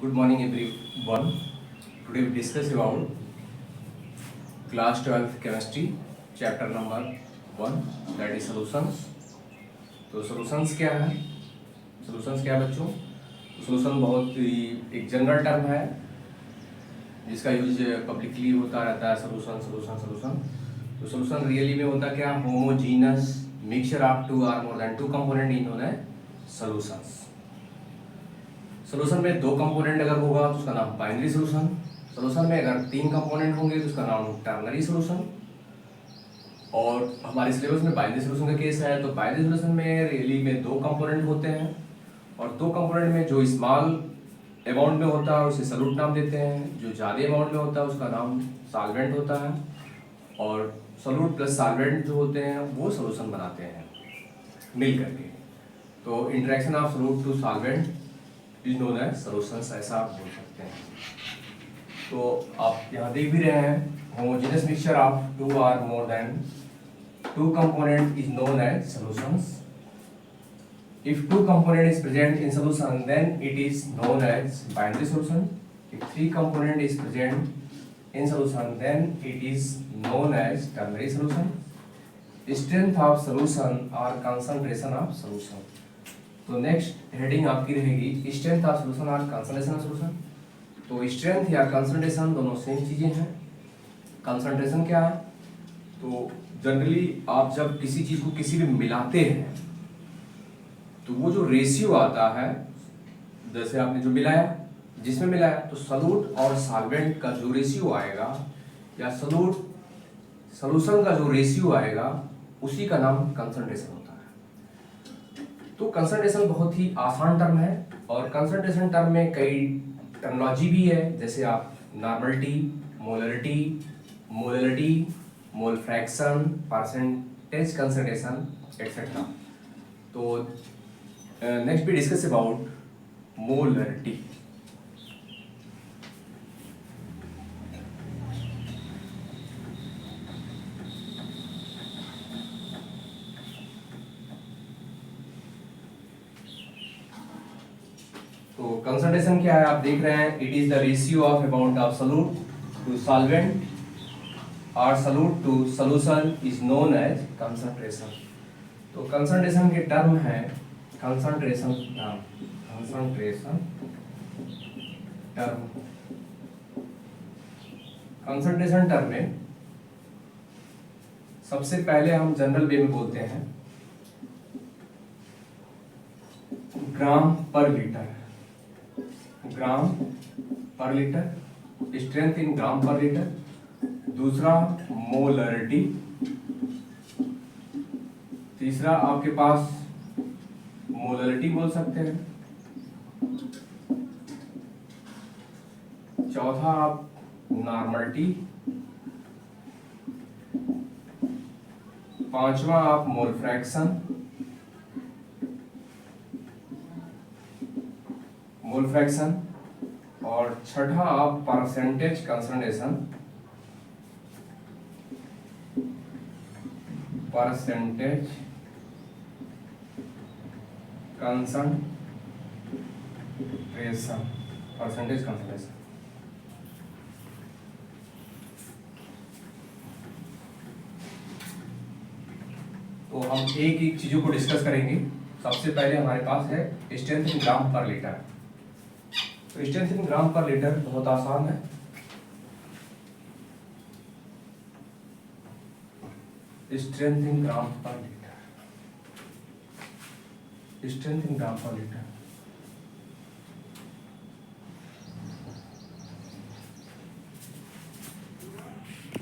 Good morning everyone. Today we discuss about class 12 chemistry chapter number 1 that is solutions. तो solutions क्या है? Solutions क्या है बच्चों? Solution बहुत ही एक जनरल टर्म है जिसका यूज पब्लिकली होता रहता है solution. तो solution रियली में होता क्या? Homogeneous mixture of two or more than two component is known as solutions. Solution में दो कंपोनेंट अगर होगा तो उसका नाम बाइनरी सोल्यूशन। सोल्यूशन में अगर तीन कंपोनेंट होंगे तो उसका नाम टर्नरी सोल्यूशन। और हमारे सिलेबस में बाइनरी सोल्यूशन का केस है, तो बाइनरी सोल्यूशन में रियली में दो कंपोनेंट होते हैं और दो कंपोनेंट में जो स्मॉल अमाउंट में होता है उसे सॉल्यूट नाम देते हैं, जो ज़्यादा अमाउंट में होता है उसका नाम सॉल्वेंट होता है। और सॉल्यूट प्लस सॉल्वेंट जो होते हैं वो सोल्यूशन बनाते हैं मिल करके। तो interaction of solute to solvent is known as solutions, ऐसा आप बोल सकते हैं। तो आप यहाँ देख भी रहे हैं homogeneous mixture of two or more than two component is known as solutions. If two component is present in solution then it is known as binary solution. If three component is present in solution then it is known as ternary solution. Strength of solution और concentration of solution. तो next heading आपकी रहेगी strength of solution और concentration of solution. तो strength या concentration दोनों same चीजें हैं। कंसंट्रेशन क्या है? तो जनरली आप जब किसी चीज को किसी में मिलाते हैं तो वो जो रेशियो आता है, जैसे आपने जो मिलाया, जिसमें मिलाया, तो सॉल्यूट और सॉल्वेंट का जो रेशियो आएगा या सॉल्यूट सॉल्यूशन का जो रेशियो आएगा उसी का नाम कंसंट्रेशन होता है। तो कंसंट्रेशन बहुत ही आसान टर्म है और कंसंट्रेशन टर्म में कई टर्मिनोलॉजी भी है, जैसे आप normality, molarity, mole fraction, percentage concentration etcetera. तो नेक्स्ट भी डिस्कस अबाउट मोलरिटी। तो कंसंट्रेशन क्या है आप देख रहे हैं, it is the ratio of amount of solute to solvent और solute to solution is known as concentration. तो कंसंट्रेशन के टर्म है कंसंट्रेशन टर्म में सबसे पहले हम जनरल वे में बोलते हैं ग्राम पर लीटर, स्ट्रेंथ इन ग्राम पर लीटर। दूसरा मोलरिटी, तीसरा आपके पास मोलरिटी बोल सकते हैं। चौथा आप नॉर्मलिटी, पांचवा आप मोल फ्रैक्शन, और छठा आप परसेंटेज कंसंट्रेशन, परसेंटेज कंसंट्रेशन। तो हम एक एक चीजों को डिस्कस करेंगे। सबसे पहले हमारे पास है स्ट्रेंथ इन ग्राम पर लीटर। तो स्ट्रेंथ इन ग्राम पर लीटर बहुत आसान है। स्ट्रेंथ इन ग्राम पर लीटर,